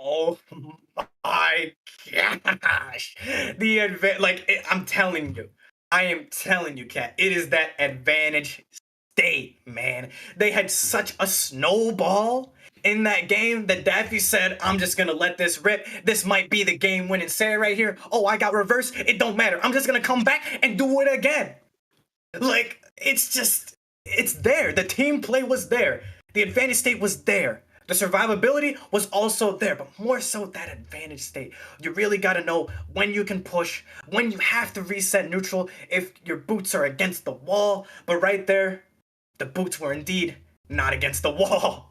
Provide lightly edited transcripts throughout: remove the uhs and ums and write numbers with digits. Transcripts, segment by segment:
Oh my gosh. I'm telling you. I am telling you, Cat. It is that advantage state, man. They had such a snowball in that game that Daffy said, I'm just gonna let this rip. This might be the game winning say right here. Oh, I got reversed. It don't matter. I'm just gonna come back and do it again. Like, it's there. The team play was there. The advantage state was there. The survivability was also there, but more so that advantage state. You really got to know when you can push, when you have to reset neutral if your boots are against the wall. But right there, the boots were indeed not against the wall.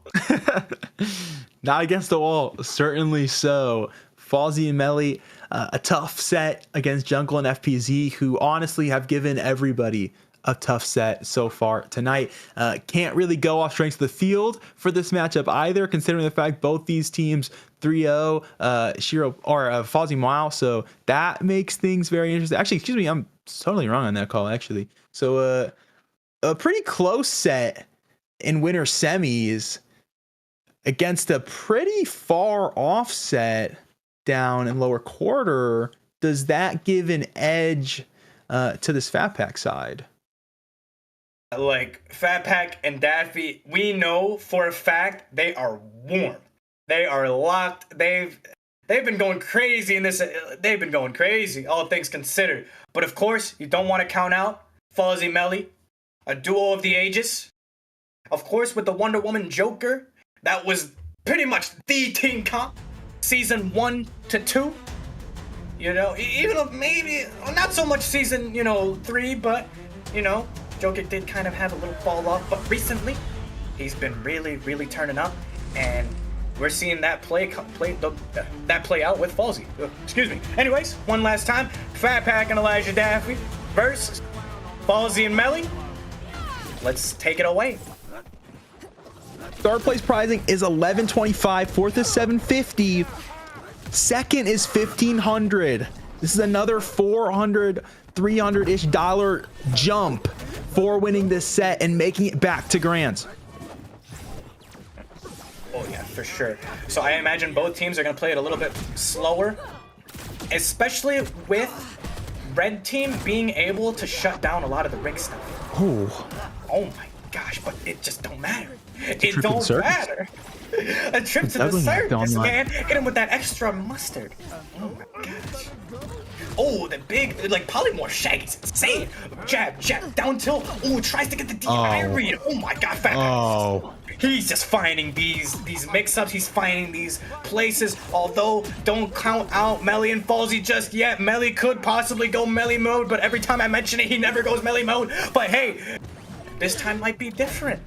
Not against the wall, certainly so. Fallzei and Mellly, a tough set against Jungle and FPZ, who honestly have given everybody a tough set so far tonight. Can't really go off strengths of the field for this matchup either, considering the fact both these teams 3-0 Shiro or Fallzei Mao. So that makes things very interesting. Actually, excuse me, I'm totally wrong on that call actually. So a pretty close set in winter semis against a pretty far offset down in lower quarter. Does that give an edge to this FatPac side? Like, FatPac and Daffy, we know for a fact they are warm. They are locked. They've been going crazy in this. They've been going crazy, all things considered. But of course, you don't want to count out Fallzei Mellly, a duo of the ages. Of course, with the Wonder Woman Joker, that was pretty much the team comp, season 1 to 2. You know, even though maybe not so much season 3, but Joker did kind of have a little fall off, but recently he's been really, really turning up, and we're seeing that play out with Fallzei. Excuse me. Anyways, one last time, FatPac and ElijahDaffy versus Fallzei and Mellly. Let's take it away. Third place prizing is $11.25. Fourth is $750. Second is $1,500. This is another $400, $300-ish jump for winning this set and making it back to grands. Oh yeah, for sure. So I imagine both teams are going to play it a little bit slower, especially with red team being able to shut down a lot of the ring stuff. Oh my gosh, but it just don't matter. It don't matter. A trip to the circus, man. Hit him with that extra mustard. Oh my gosh. Oh, the big, like, polymorph shag is insane. Jab, down tilt. Oh, tries to get the DI read. Oh my god, FatPac. He's just finding these mix-ups. He's finding these places. Although, don't count out Mellly and Fallzei just yet. Mellly could possibly go Mellly mode, but every time I mention it, he never goes Mellly mode. But hey, this time might be different.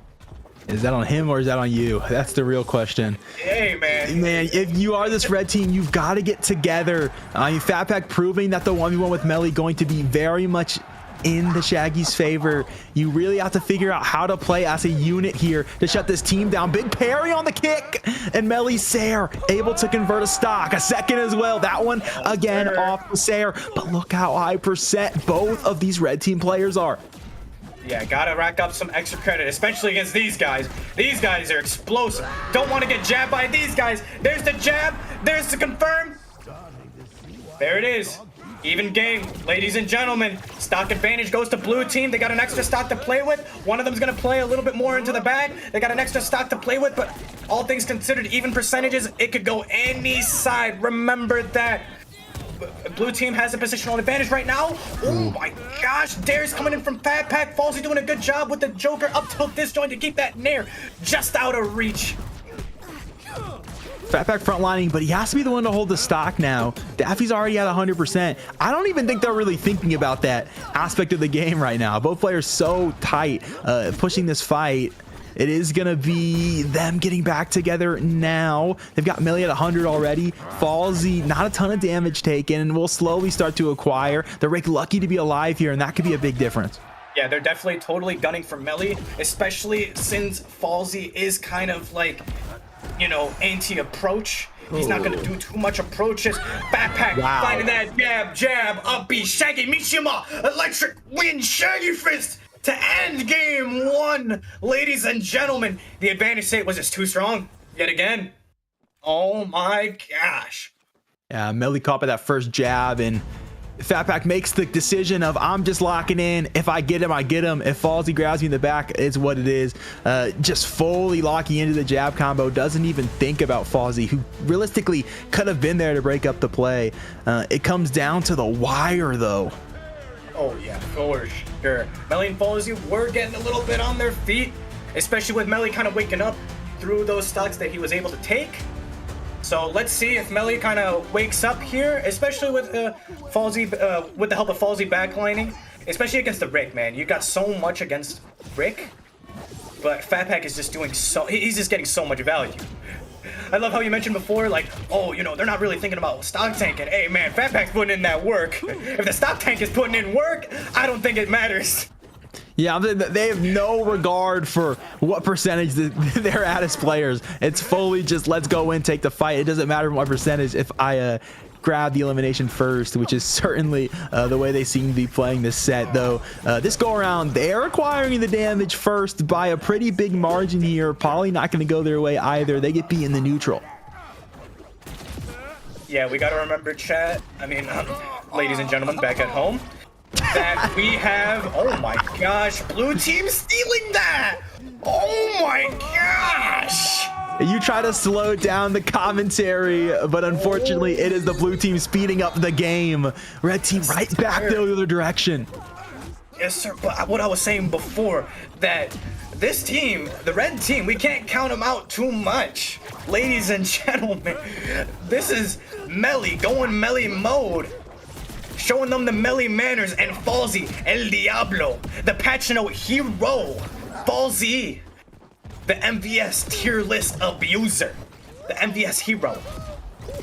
Is that on him or is that on you? That's the real question. Hey, man. Man, if you are this red team, you've got to get together. FatPac proving that the 1v1 with Mellly going to be very much in the Shaggy's favor. You really have to figure out how to play as a unit here to shut this team down. Big parry on the kick, and Mellly Sair able to convert a stock. A second as well. That one, again, off the Sair. But look how high percent both of these red team players are. Yeah, gotta rack up some extra credit, especially against these guys. These guys are explosive. Don't want to get jabbed by these guys. There's the jab. There's the confirm. There it is. Even game, ladies and gentlemen. Stock advantage goes to blue team. They got an extra stock to play with. One of them's gonna play a little bit more into the bag. They got an extra stock to play with, but all things considered, even percentages, it could go any side. Remember that. Blue team has a positional advantage right now. Oh my gosh, Dare's coming in from FatPac. Fallzei doing a good job with the Joker up tilt disjoint to keep that Nair just out of reach. FatPac frontlining, but he has to be the one to hold the stock now. Daffy's already at 100%. I don't even think they're really thinking about that aspect of the game right now. Both players so tight, pushing this fight. It is going to be them getting back together now. They've got Mellly at 100 already. Fallzei, not a ton of damage taken, and we'll slowly start to acquire. They're lucky to be alive here, and that could be a big difference. Yeah, they're definitely totally gunning for Mellly, especially since Fallzei is kind of like, anti-approach. He's not going to do too much approaches. FatPac finding that jab, up B, Shaggy, Mishima, electric wind, Shaggy fist. To end game 1, ladies and gentlemen, the advantage state was just too strong yet again. Oh my gosh. Yeah, Mellly caught by that first jab, and FatPac makes the decision of, I'm just locking in. If I get him, I get him. If Fallzei grabs me in the back, it's what it is. Just fully locking into the jab combo. Doesn't even think about Fallzei, who realistically could have been there to break up the play. It comes down to the wire, though. Oh yeah, for sure. Mellly and Fallzei were getting a little bit on their feet, especially with Mellly kind of waking up through those stocks that he was able to take. So let's see if Mellly kind of wakes up here, especially with Fallzei, with the help of Fallzei backlining, especially against the Rick, man. You got so much against Rick, but FatPac is just doing he's just getting so much value. I love how you mentioned before, like, oh, you know, they're not really thinking about stock tanking. Hey, man, FatPac's putting in that work. If the stock tank is putting in work, I don't think it matters. Yeah, they have no regard for what percentage they're at as players. It's fully just, let's go in, take the fight. It doesn't matter what percentage if I grab the elimination first, which is certainly the way they seem to be playing this set. Though this go around, they're acquiring the damage first by a pretty big margin here. Probably not going to go their way either. They get beat in the neutral. Yeah, we got to remember, chat. I mean, ladies and gentlemen back at home, that we have, oh my gosh, blue team stealing that. Oh my gosh. You try to slow down the commentary, but unfortunately it is the blue team speeding up the game. Red team right back the other direction. Yes, sir. But what I was saying before, that this team, the red team, we can't count them out too much. Ladies and gentlemen, this is Mellly going Mellly mode. Showing them the Mellly manners, and Fallzei, El Diablo, the patch note hero. Fallzei, the MVS tier list abuser, the MVS hero.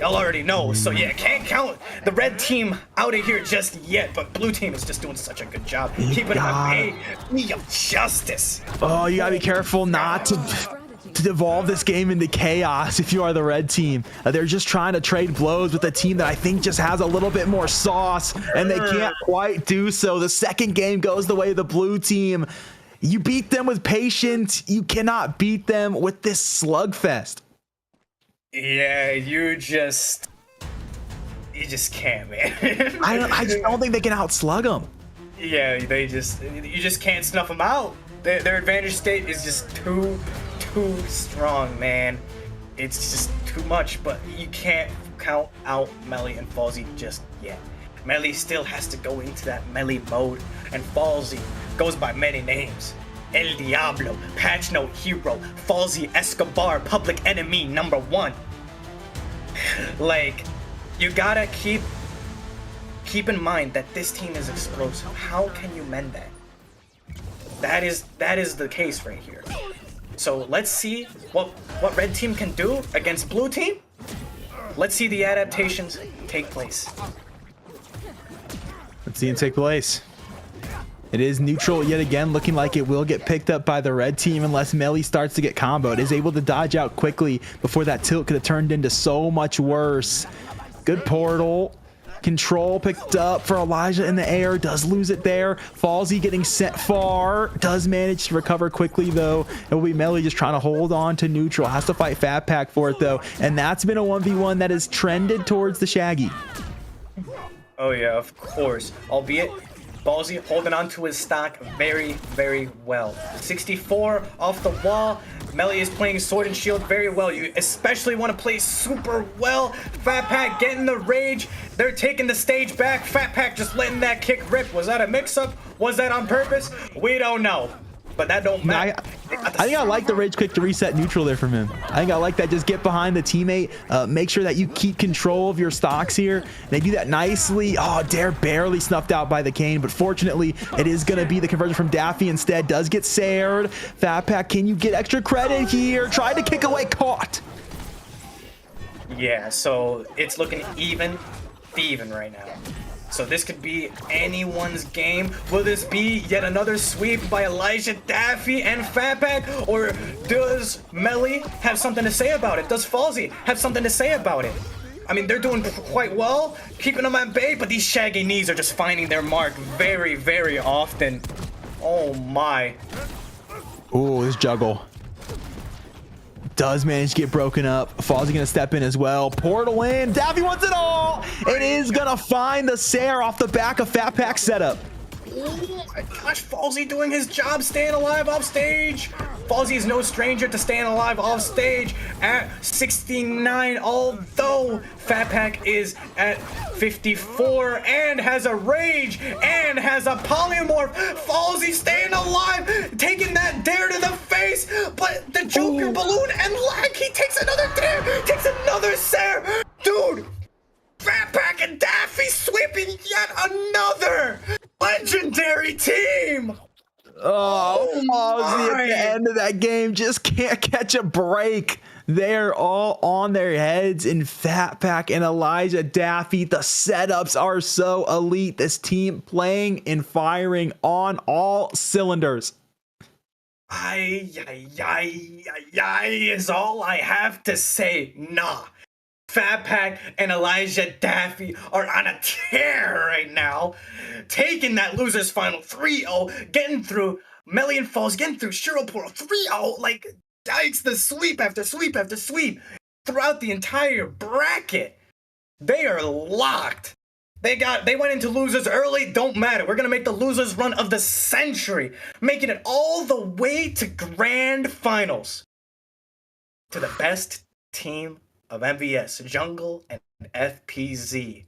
Y'all already know, so yeah, can't count the red team out of here just yet, but blue team is just doing such a good job keeping a way of justice. Oh, you gotta be careful not to devolve this game into chaos if you are the red team. They're just trying to trade blows with a team that I think just has a little bit more sauce, and they can't quite do so. The second game goes the way of the blue team. You beat them with patience. You cannot beat them with this slugfest. Yeah, you just can't, man. I just don't think they can outslug them. Yeah, you just can't snuff them out. Their advantage state is just too strong, man. It's just too much, but you can't count out Mellly and Fallzei just yet. Mellly still has to go into that Mellly mode, and Fallzei goes by many names. El Diablo, patch note hero, Fallzei Escobar, public enemy #1. Like, you gotta keep in mind that this team is explosive. How can you mend that? That is the case right here. So let's see what red team can do against blue team. Let's see the adaptations take place. Let's see it take place. It is neutral yet again, looking like it will get picked up by the red team unless Mellly starts to get comboed. Is able to dodge out quickly before that tilt could have turned into so much worse. Good portal. Control picked up for Elijah in the air. Does lose it there. Fallzei getting sent far. Does manage to recover quickly, though. It will be Mellly just trying to hold on to neutral. Has to fight FatPac for it, though. And that's been a 1v1 that has trended towards the Shaggy. Oh, yeah, of course. Albeit, Fallzei holding on to his stock very, very well. 64 off the wall. Mellly is playing Sword and Shield very well. You especially want to play super well. FatPac getting the rage. They're taking the stage back. FatPac just letting that kick rip. Was that a mix-up? Was that on purpose? We don't know. But that don't matter. I think I like the rage quick to reset neutral there from him. I think I like that. Just get behind the teammate. Make sure that you keep control of your stocks here. They do that nicely. Oh, Dare barely snuffed out by the cane, but fortunately, it is going to be the conversion from Daffy instead. Does get sared. FatPac, can you get extra credit here? Tried to kick away, caught. Yeah, so it's looking even right now. So this could be anyone's game. Will this be yet another sweep by ElijahDaffy and FatPac? Or does Mellly have something to say about it? Does Fallzei have something to say about it? I mean, they're doing quite well, keeping them at bay, but these shaggy knees are just finding their mark very, very often. Oh my. Oh, this juggle. does manage to get broken up. Fallzei going to step in as well. Portal in. Daffy wants it all. It is going to find the Sair off the back of FatPac setup. Oh my gosh, Fallzei doing his job, staying alive off stage. Fallzei is no stranger to staying alive off stage at 69, although FatPac is at 54 and has a rage and has a polymorph. Fallzei staying alive, taking that dare to the face, but the Joker balloon and lag, he takes another dare, takes another Sair. Dude, FatPac and Daffy sweeping yet another legendary team. Oh, Fallzei at the end of that game just can't catch a break. They're all on their heads in FatPac and ElijahDaffy. The setups are so elite. This team playing and firing on all cylinders. Ay is all I have to say. Nah. FatPac and ElijahDaffy are on a tear right now, taking that losers final 3-0, getting through Mellly and Fallzei, getting through Shiro Portal 3-0, like yikes, the sweep after sweep after sweep throughout the entire bracket. They are locked. They went into losers early, don't matter. We're gonna make the losers run of the century, making it all the way to grand finals. To the best team of MVS, Jungle, and FPZ.